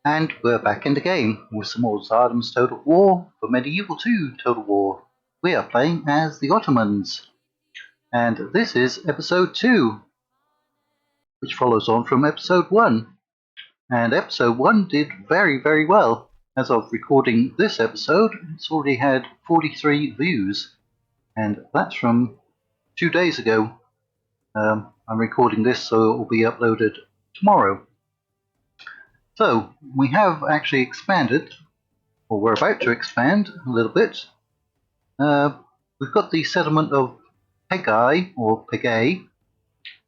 And we're back in the game with some more Tsardoms Total War for Medieval 2 Total War. We are playing as the Ottomans. And this is episode 2, which follows on from episode 1. And episode 1 did very, very well. As of recording this episode, it's already had 43 views. And that's from 2 days ago. I'm recording this, so it will be uploaded tomorrow. So, we have actually expanded, or we're about to expand a little bit. We've got the settlement of Pegai, or Pegay,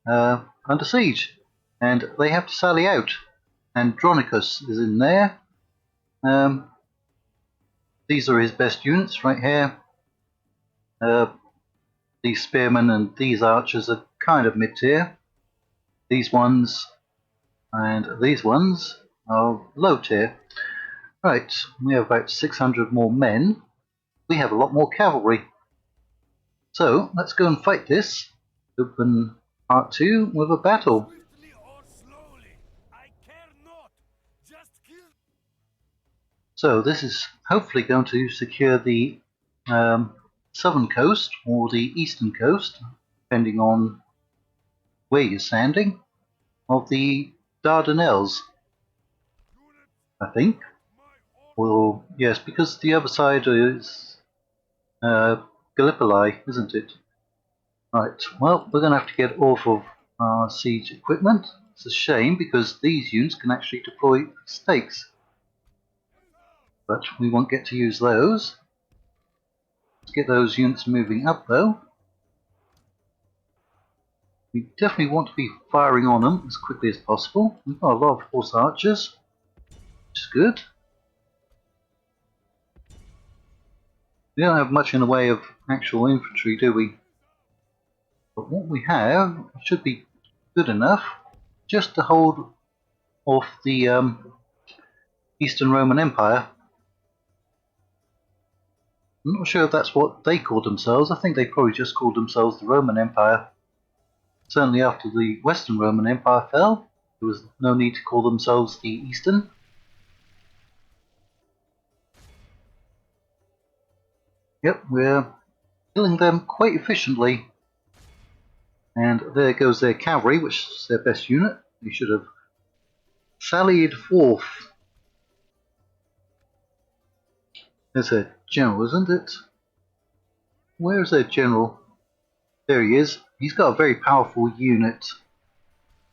under siege, and they have to sally out. Andronicus is in there. These are his best units right here. These spearmen and these archers are kind of mid-tier. These ones and these ones are low-tier. Right, we have about 600 more men. We have a lot more cavalry. So, let's go and fight this. Open part 2 with a battle. So, this is hopefully going to secure the southern coast or the eastern coast, depending on where you're standing, of the Dardanelles, I think. Well, yes, because the other side is Gallipoli, isn't it? Right, well, we're going to have to get off of our siege equipment. It's a shame because these units can actually deploy stakes. But we won't get to use those. Let's get those units moving up though. We definitely want to be firing on them as quickly as possible. We've got a lot of horse archers, which is good. We don't have much in the way of actual infantry, do we? But what we have should be good enough just to hold off the Eastern Roman Empire. I'm not sure if that's what they called themselves. I think they probably just called themselves the Roman Empire. Certainly after the Western Roman Empire fell, there was no need to call themselves the Eastern. Yep, we're killing them quite efficiently. And there goes their cavalry, which is their best unit. They should have sallied forth. There's their general, isn't it? Where is their general? There he is. He's got a very powerful unit.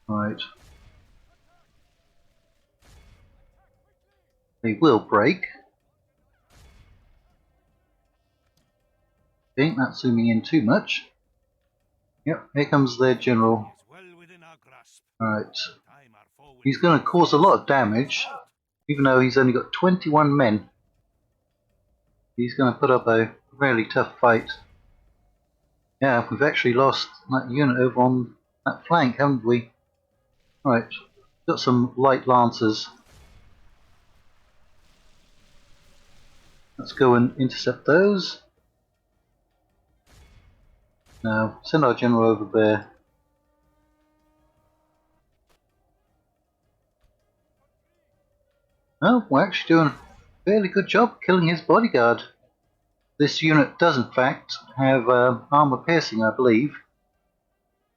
Right. They will break. Okay, not zooming in too much. Yep, here comes their general. Right. He's going to cause a lot of damage, even though he's only got 21 men. He's going to put up a really tough fight. Yeah, we've actually lost that unit over on that flank, haven't we? Right, got some light lancers. Let's go and intercept those. Now, send our general over there. Oh, we're actually doing a fairly good job killing his bodyguard. This unit does in fact have armor piercing, I believe.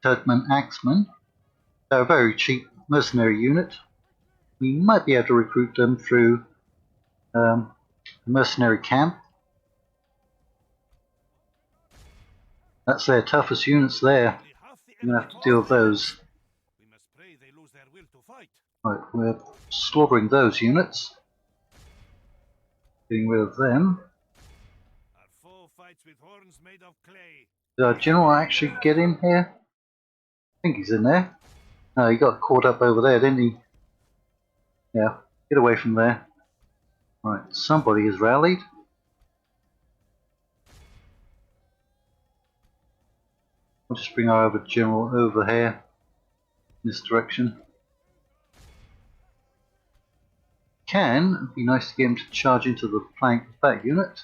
Turkmen Axemen. They're a very cheap mercenary unit. We might be able to recruit them through a mercenary camp. That's their toughest units there. I'm going to have to deal with those. Right, we're slaughtering those units. Getting rid of them. Did our general actually get in here? I think he's in there. No, he got caught up over there, didn't he? Yeah, get away from there. Right, somebody has rallied. I'll just bring our other general over here, in this direction. It'd be nice to get him to charge into the flank of that unit.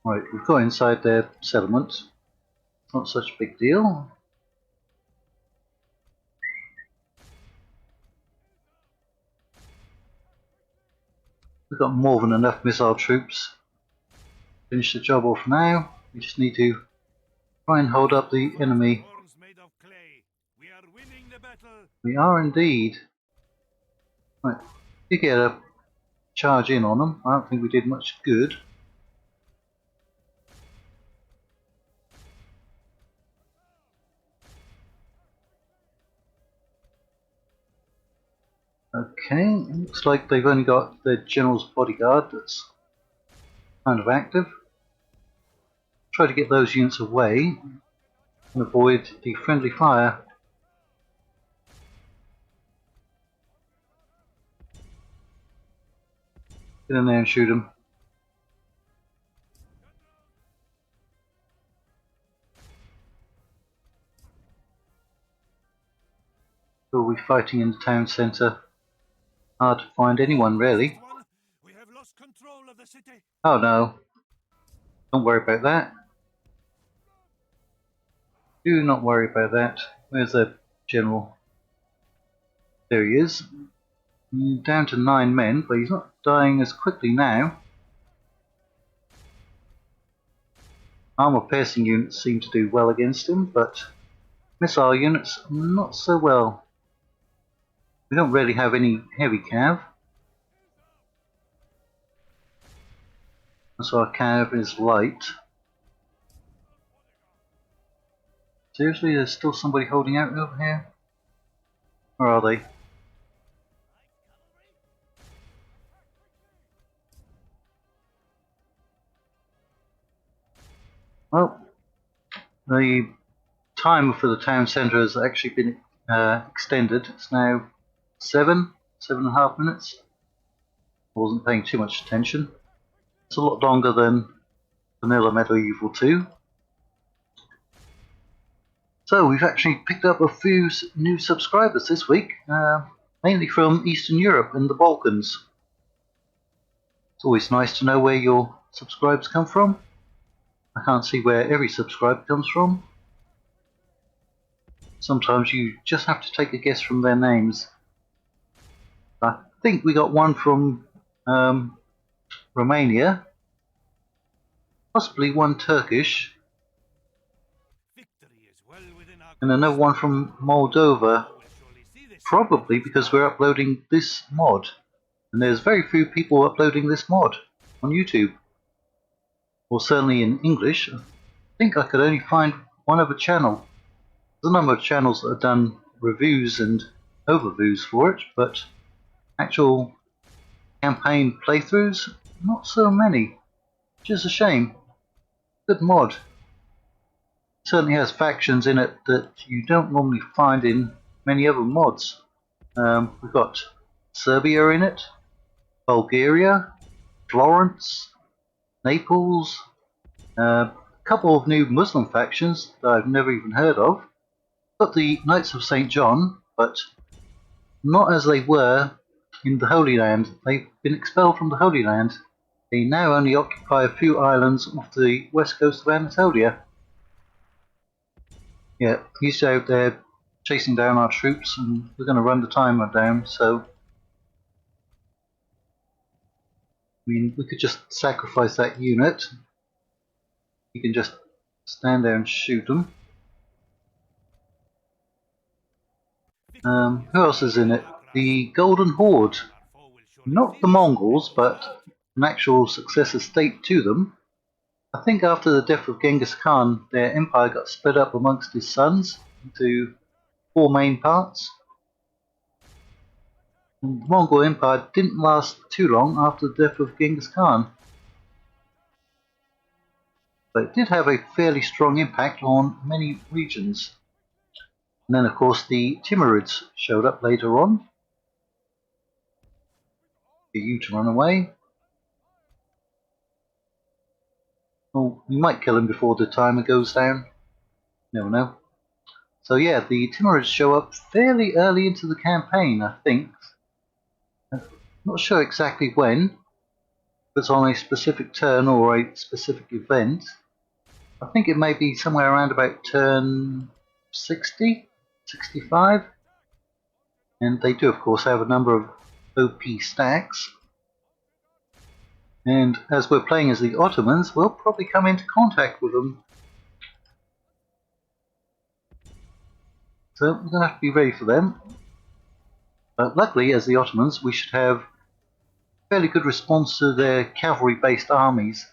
Right, we've got inside their settlement. Not such a big deal. We've got more than enough missile troops. Finish the job off now. We just need to try and hold up the enemy. We are indeed. Right, we get a charge in on them. I don't think we did much good. Okay, looks like they've only got their general's bodyguard that's kind of active. Try to get those units away and avoid the friendly fire. Get in there and shoot them. Who are we fighting in the town centre? Hard to find anyone really. Oh no. Don't worry about that. Do not worry about that. Where's the general? There he is. Down to 9 men, but he's not dying as quickly now. Armour piercing units seem to do well against him, but missile units not so well. We don't really have any heavy cav. So our cav is light. Seriously, there's still somebody holding out over here? Where are they? Well, the time for the town centre has actually been extended. It's now 7.5 minutes. I wasn't paying too much attention. It's a lot longer than vanilla Medieval 2. So we've actually picked up a few new subscribers this week, mainly from Eastern Europe and the Balkans. It's always nice to know where your subscribers come from. I can't see where every subscriber comes from. Sometimes you just have to take a guess from their names. I think we got one from Romania, possibly one Turkish, and another one from Moldova, probably because we're uploading this mod. And there's very few people uploading this mod on YouTube, or certainly in English. I think I could only find one other channel. There's a number of channels that have done reviews and overviews for it, but actual campaign playthroughs, not so many, which is a shame. Good mod. Certainly has factions in it that you don't normally find in many other mods. We've got Serbia in it, Bulgaria, Florence, Naples, a couple of new Muslim factions that I've never even heard of. Got the Knights of St. John, but not as they were in the Holy Land. They've been expelled from the Holy Land. They now only occupy a few islands off the west coast of Anatolia. Yeah, he's out there chasing down our troops, and we're going to run the timer down, so I mean, we could just sacrifice that unit. You can just stand there and shoot them. Who else is in it? The Golden Horde. Not the Mongols, but an actual successor state to them. I think after the death of Genghis Khan, their empire got split up amongst his sons into 4 main parts. And the Mongol Empire didn't last too long after the death of Genghis Khan. But it did have a fairly strong impact on many regions. And then of course the Timurids showed up later on. Get you to run away. Well, we might kill him before the timer goes down. Never know. So yeah, the Timurids show up fairly early into the campaign, I think. I'm not sure exactly when. If it's on a specific turn or a specific event. I think it may be somewhere around about turn 60, 65. And they do of course have a number of OP stacks. And as we're playing as the Ottomans, we'll probably come into contact with them. So we're going to have to be ready for them. But luckily, as the Ottomans, we should have fairly good response to their cavalry-based armies.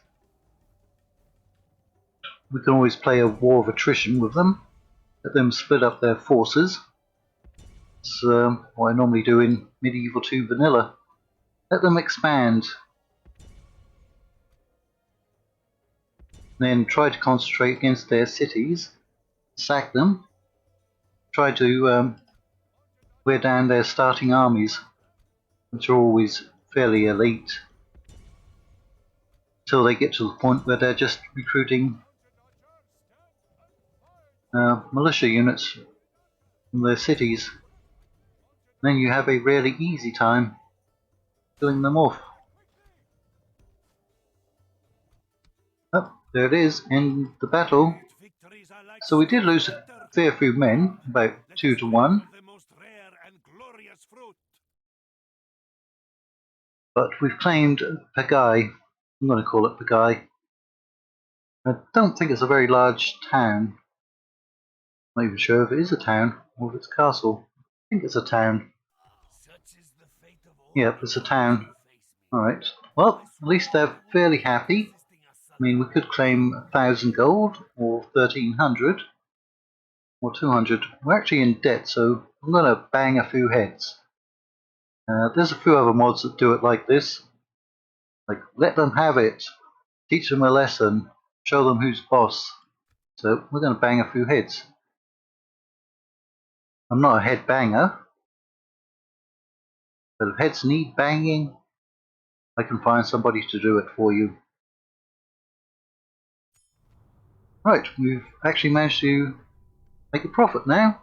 We can always play a war of attrition with them, let them split up their forces. It's what I normally do in Medieval 2 vanilla. Let them expand. Then try to concentrate against their cities, sack them, try to wear down their starting armies, which are always fairly elite, till they get to the point where they're just recruiting militia units from their cities. Then you have a really easy time killing them off. Oh, there it is, in the battle. So we did lose a fair few men, about 2 to 1. But we've claimed Pagai. I'm going to call it Pagai. I don't think it's a very large town. I'm not even sure if it is a town or if it's a castle. I think it's a town. Yep, it's a town. Alright, well, at least they're fairly happy. I mean, we could claim 1,000 gold, or 1,300, or 200. We're actually in debt, so I'm going to bang a few heads. There's a few other mods that do it like this. Like, let them have it. Teach them a lesson. Show them who's boss. So, we're going to bang a few heads. I'm not a head banger, but if heads need banging, I can find somebody to do it for you. Right, we've actually managed to make a profit now.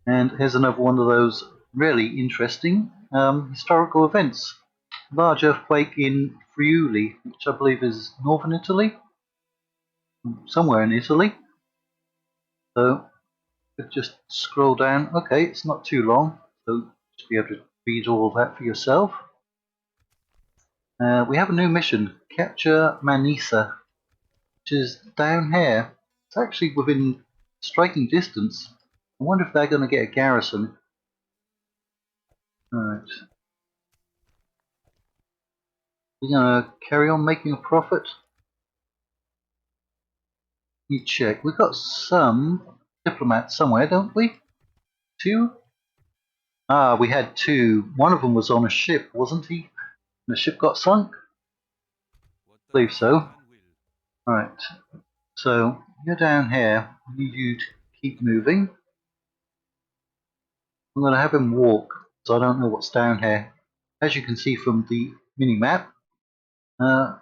And here's another one of those really interesting historical events. Large earthquake in Friuli, which I believe is northern Italy. Somewhere in Italy. So, just scroll down. Okay, it's not too long, so you should be able to read all that for yourself. We have a new mission, Capture Manisa, which is down here. It's actually within striking distance. I wonder if they're going to get a garrison. Alright. We're going to carry on making a profit. You check. We've got some diplomats somewhere, don't we? 2? Ah, we had 2. One of them was on a ship, wasn't he? And the ship got sunk? I believe so. Alright. So, you're down here. I need you to keep moving. I'm going to have him walk, so I don't know what's down here. As you can see from the mini-map, a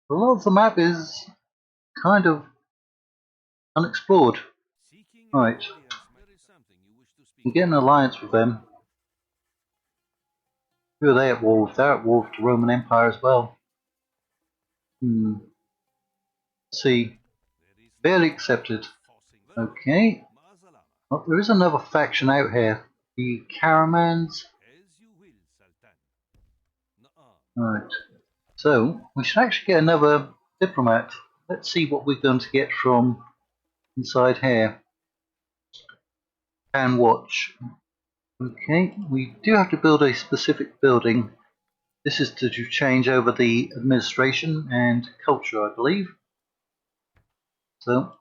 lot of the map is kind of unexplored. Right. We get an alliance with them. Who are they at war with? They're at war with the Roman Empire as well. Let's see. Barely accepted. Okay. Well, there is another faction out here. The Caravans. Right. So, we should actually get another diplomat. Let's see what we're going to get from inside here. Town Watch. Okay, we do have to build a specific building. This is to change over the administration and culture, I believe. So,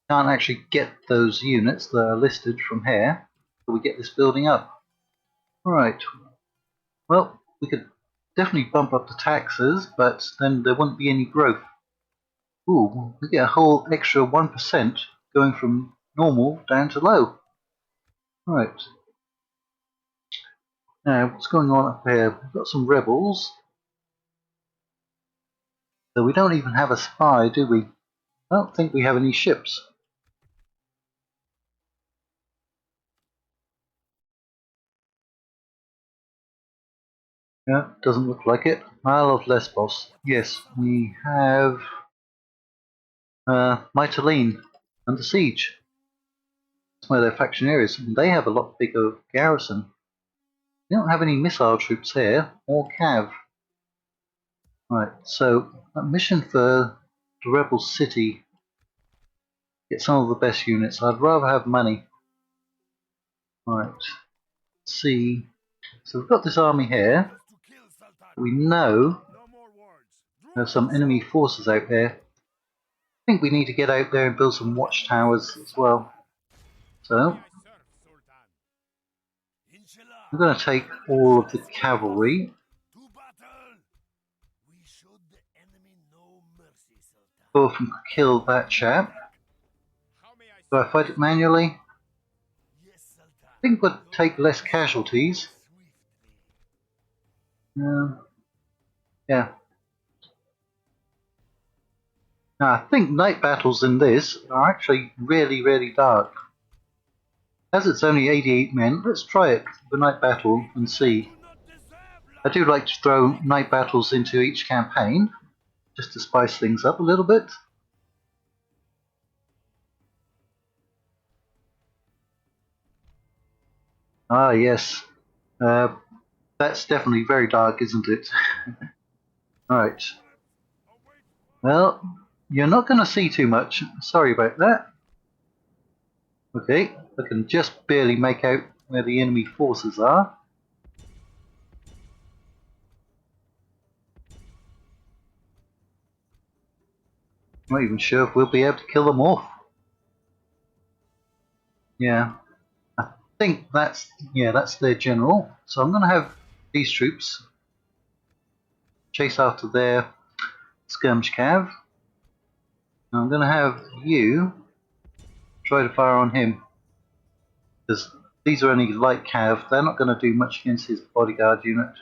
can't actually get those units that are listed from here, but we get this building up. Alright, well, we could definitely bump up the taxes, but then there wouldn't be any growth. Ooh, we get a whole extra 1% going from normal down to low. Right. Now, what's going on up here? We've got some rebels. So we don't even have a spy, do we? I don't think we have any ships. Yeah, doesn't look like it. Isle of Lesbos. Yes, we have Mytilene under siege. That's where their faction is. And they have a lot bigger garrison. We don't have any missile troops here, or cav. Right, so a mission for the Rebel City. Get some of the best units. I'd rather have money. Right, let's see. So we've got this army here. We know there's some enemy forces out there. I think we need to get out there and build some watchtowers as well. So I'm going to take all of the cavalry. Go off and kill that chap. Do I fight it manually? I think we'll take less casualties. Yeah. Now, I think night battles in this are actually really, really dark. As it's only 88 men, let's try it for night battle and see. I do like to throw night battles into each campaign, just to spice things up a little bit. Ah, yes. That's definitely very dark, isn't it? Alright. Well, you're not going to see too much. Sorry about that. Okay, I can just barely make out where the enemy forces are. I'm not even sure if we'll be able to kill them off. Yeah, I think that's their general. So I'm going to have these troops chase after their skirmish cav. I'm going to have you try to fire on him, because these are only light cav. They're not going to do much against his bodyguard unit.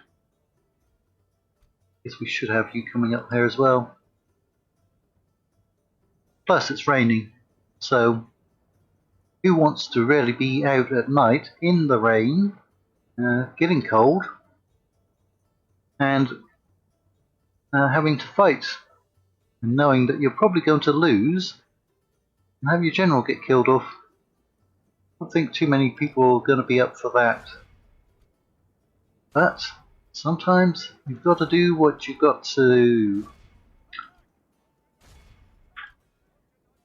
Guess we should have you coming up there as well. Plus it's raining, so who wants to really be out at night in the rain, getting cold, and having to fight, and knowing that you're probably going to lose and have your general get killed off? I don't think too many people are going to be up for that. But sometimes you've got to do what you've got to do.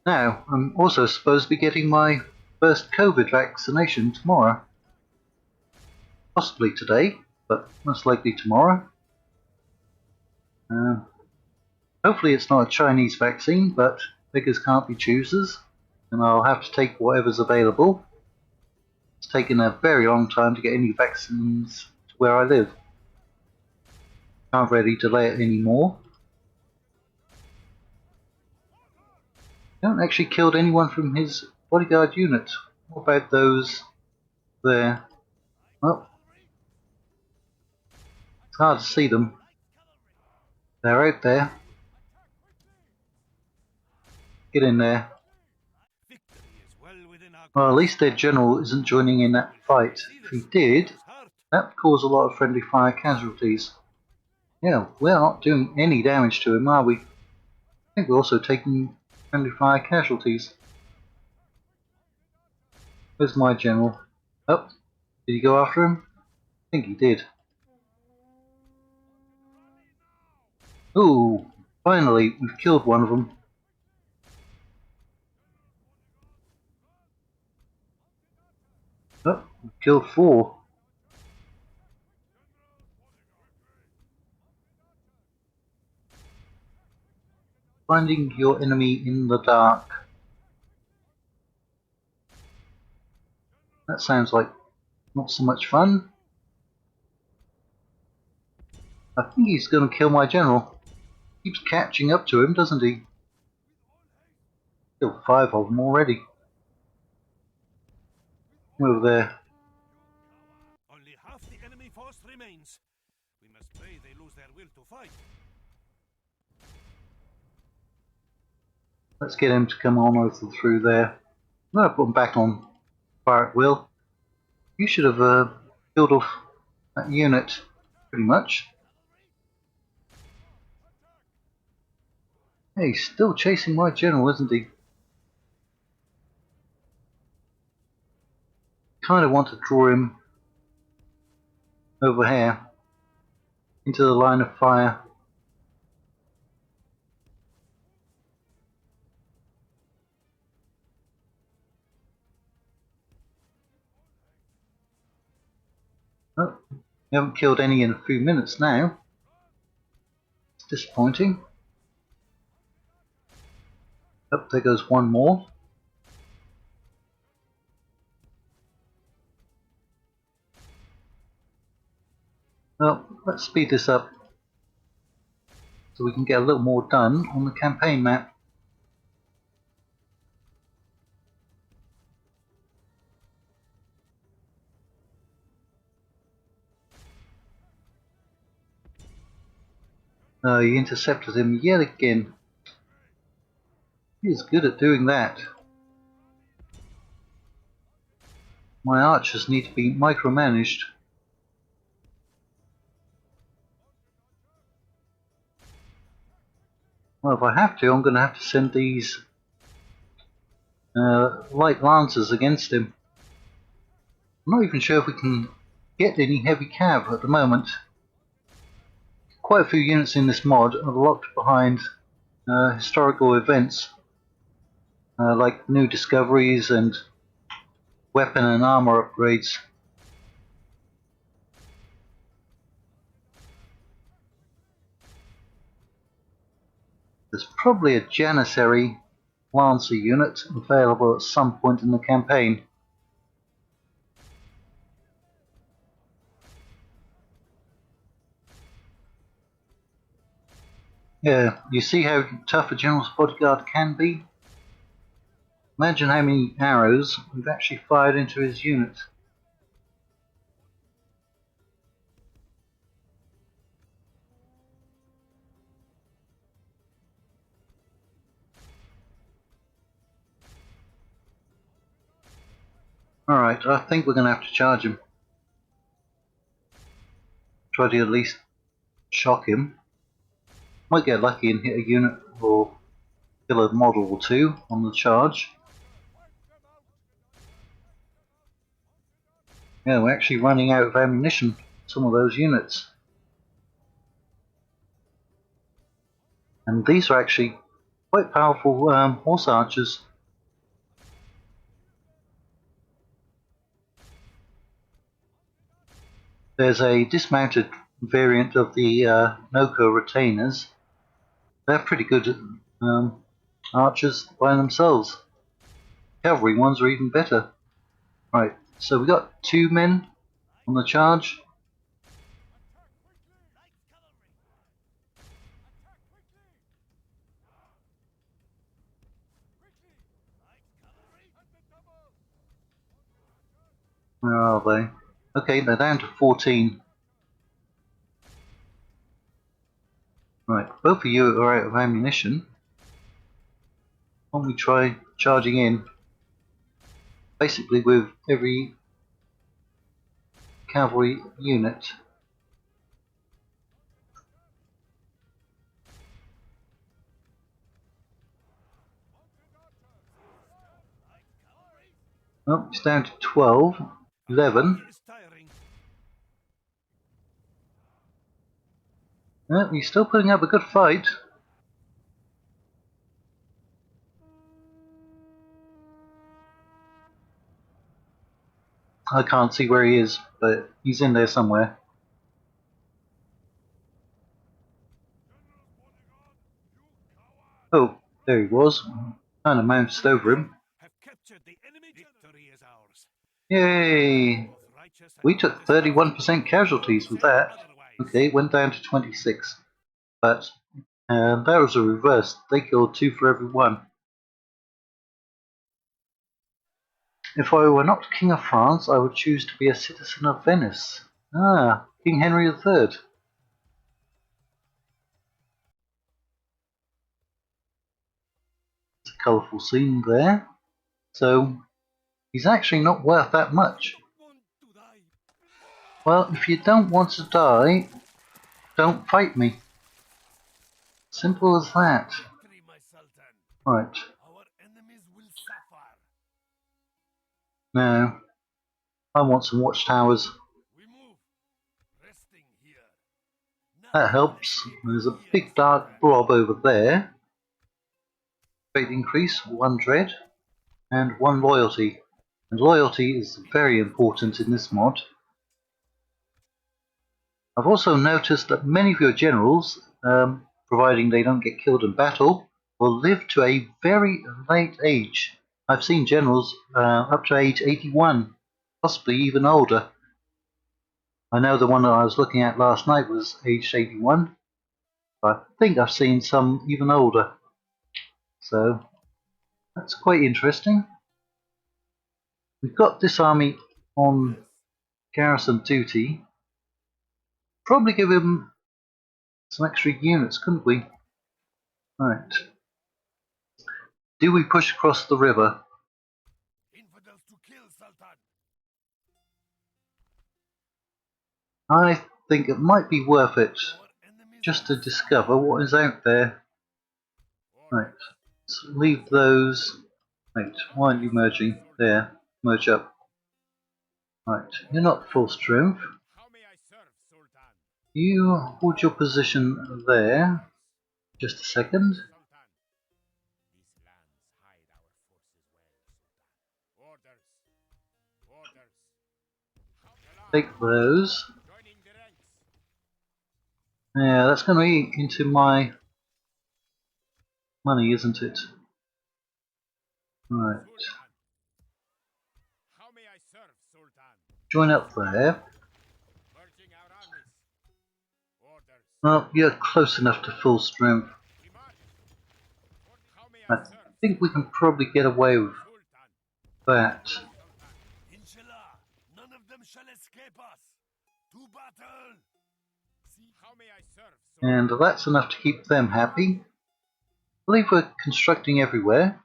Now, I'm also supposed to be getting my first COVID vaccination tomorrow. Possibly today, but most likely tomorrow. Hopefully it's not a Chinese vaccine, but beggars can't be choosers, and I'll have to take whatever's available. It's taken a very long time to get any vaccines to where I live. Can't really delay it anymore. Haven't actually killed anyone from his bodyguard unit. What about those there? Well, it's hard to see them. They're out there. Get in there. Well, at least their general isn't joining in that fight. If he did, that would cause a lot of friendly fire casualties. Yeah, we're not doing any damage to him, are we? I think we're also taking friendly fire casualties. Where's my general? Oh, did he go after him? I think he did. Ooh, finally, we've killed one of them. Oh, we've killed 4. Finding your enemy in the dark. That sounds like not so much fun. I think he's going to kill my general. Keeps catching up to him, doesn't he? Killed 5 of them already. Over there. Only half the enemy force remains. We must pray they lose their will to fight. Let's get him to come on over through there. I'm going to put him back on fire at will. You should have killed off that unit, pretty much. Hey, he's still chasing my general, isn't he? Kind of want to draw him over here into the line of fire. We haven't killed any in a few minutes now. It's disappointing. Oh, there goes one more. Well, let's speed this up so we can get a little more done on the campaign map. He intercepted him yet again. He is good at doing that. My archers need to be micromanaged. Well, if I have to, I'm going to have to send these light lancers against him. I'm not even sure if we can get any heavy cav at the moment. Quite a few units in this mod are locked behind historical events like new discoveries and weapon and armor upgrades. There's probably a Janissary Lancer unit available at some point in the campaign. Yeah, you see how tough a general's bodyguard can be? Imagine how many arrows we've actually fired into his unit. Alright, I think we're going to have to charge him. Try to at least shock him. Might get lucky and hit a unit or kill a model or two on the charge. Yeah, we're actually running out of ammunition, some of those units. And these are actually quite powerful horse archers. There's a dismounted variant of the Noko retainers. They're pretty good at archers by themselves. Cavalry ones are even better. Right, so we got 2 men on the charge. Where are they? Okay, they're down to 14. Right, both of you are out of ammunition. Why don't we try charging in? Basically with every cavalry unit. Oh, it's down to 12, 11. Oh, he's still putting up a good fight. I can't see where he is, but he's in there somewhere. Oh, there he was. Kind of mounted over him. Yay! We took 31% casualties with that. Okay, it went down to 26. But that was a reverse. They killed 2 for every 1. If I were not King of France, I would choose to be a citizen of Venice. Ah, King Henry III. It's a colourful scene there. So, he's actually not worth that much. Well, if you don't want to die, don't fight me. Simple as that. Right. Now, I want some watchtowers. That helps. There's a big dark blob over there. Great increase, 1 dread, and 1 loyalty. And loyalty is very important in this mod. I've also noticed that many of your generals, providing they don't get killed in battle, will live to a very late age. I've seen generals up to age 81, possibly even older. I know the one that I was looking at last night was aged 81, but I think I've seen some even older. So that's quite interesting. We've got this army on garrison duty. Probably give him some extra units, couldn't we? Right. Do we push across the river? Infidels to kill, Sultan. I think it might be worth it just to discover what is out there. Right. Let's leave those. Wait, why aren't you merging? There. Merge up. Right. You're not full strength. How may I serve, Sultan? You hold your position there. Just a second. Sultan. These lands hide our forces well, Sultan. Orders. Orders. Take those. Joining the ranks. Yeah, that's going to eat into my money, isn't it? Right. Sultan. How may I serve, Sultan? Join up there. Merging our armies. Orders. Well, you're close enough to full strength. We march. How may I I serve? think we can probably get away with Sultan. that. Inshallah, none of them shall escape us. To battle. See, how may I serve, Sultan? And that's enough to keep them happy. I believe we're constructing everywhere.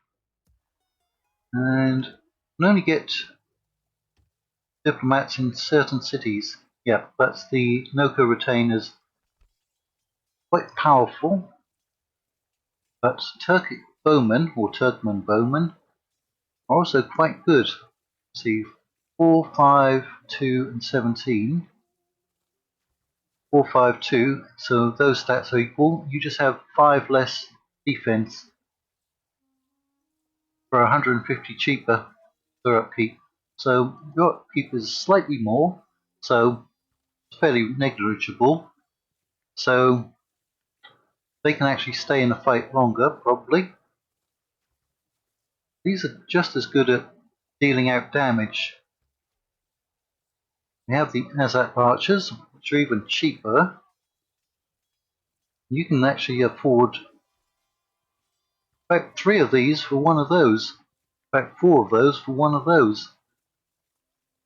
And we can only get diplomats in certain cities. Yeah, that's the Noko retainers. Quite powerful. But Turkic bowmen, or Turkmen bowmen, are also quite good. See, 4, 5, 2, and 17. 4, 5, 2, so those stats are equal. You just have 5 less defense for 150 cheaper per upkeep. So your upkeep is slightly more, so it's fairly negligible. So they can actually stay in the fight longer, probably. These are just as good at dealing out damage. We have the Azat archers, which are even cheaper. You can actually afford about 3 of these for one of those. In fact, 4 of those for one of those.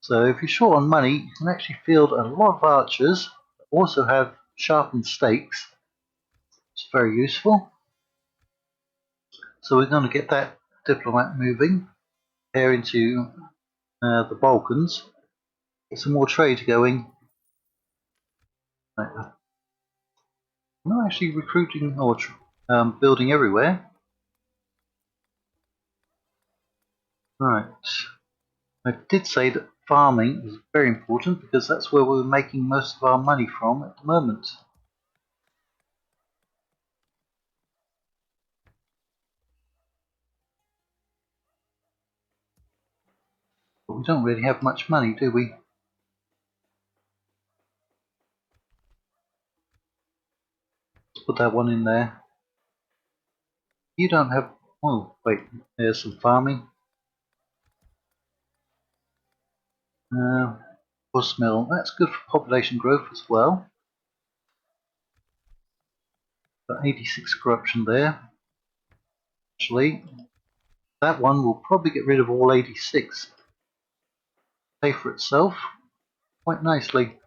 So if you're short on money, you can actually field a lot of archers that also have sharpened stakes. It's very useful. So we're going to get that diplomat moving here into the Balkans. Get some more trade going. I'm not actually recruiting or building everywhere. Right. I did say that farming is very important because that's where we're making most of our money from at the moment. But we don't really have much money, do we? Let's put that one in there. You don't have... Oh, wait, there's some farming. Bus mill, that's good for population growth as well. Got 86 corruption there. Actually, that one will probably get rid of all 86. Pay for itself quite nicely.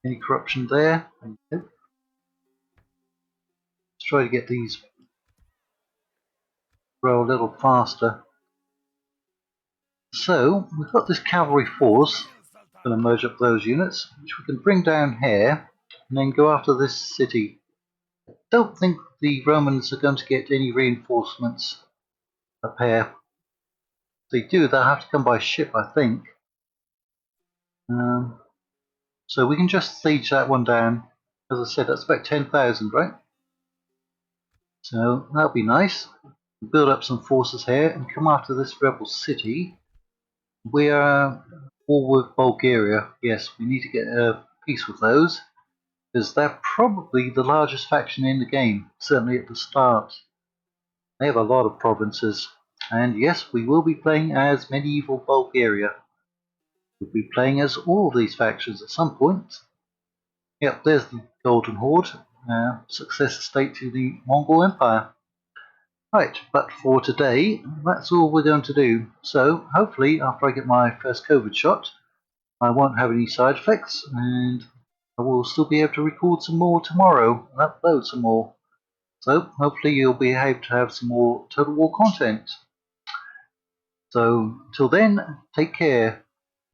Any corruption there? Nope. Let's try to get these grow a little faster. So, we've got this cavalry force. Going to merge up those units, which we can bring down here, and then go after this city. I don't think the Romans are going to get any reinforcements up here. If they do, they'll have to come by ship, I think. So we can just siege that one down. As I said, that's about 10,000, right? So that'll be nice. Build up some forces here and come after this rebel city. We are war with Bulgaria. Yes, we need to get peace with those, because they're probably the largest faction in the game, certainly at the start. They have a lot of provinces. And yes, we will be playing as medieval Bulgaria. We'll be playing as all of these factions at some point. Yep, there's the Golden Horde, successor state to the Mongol Empire. Right, but for today, that's all we're going to do. So hopefully, after I get my first COVID shot, I won't have any side effects, and I will still be able to record some more tomorrow and upload some more. So hopefully you'll be able to have some more Total War content. So till then, take care.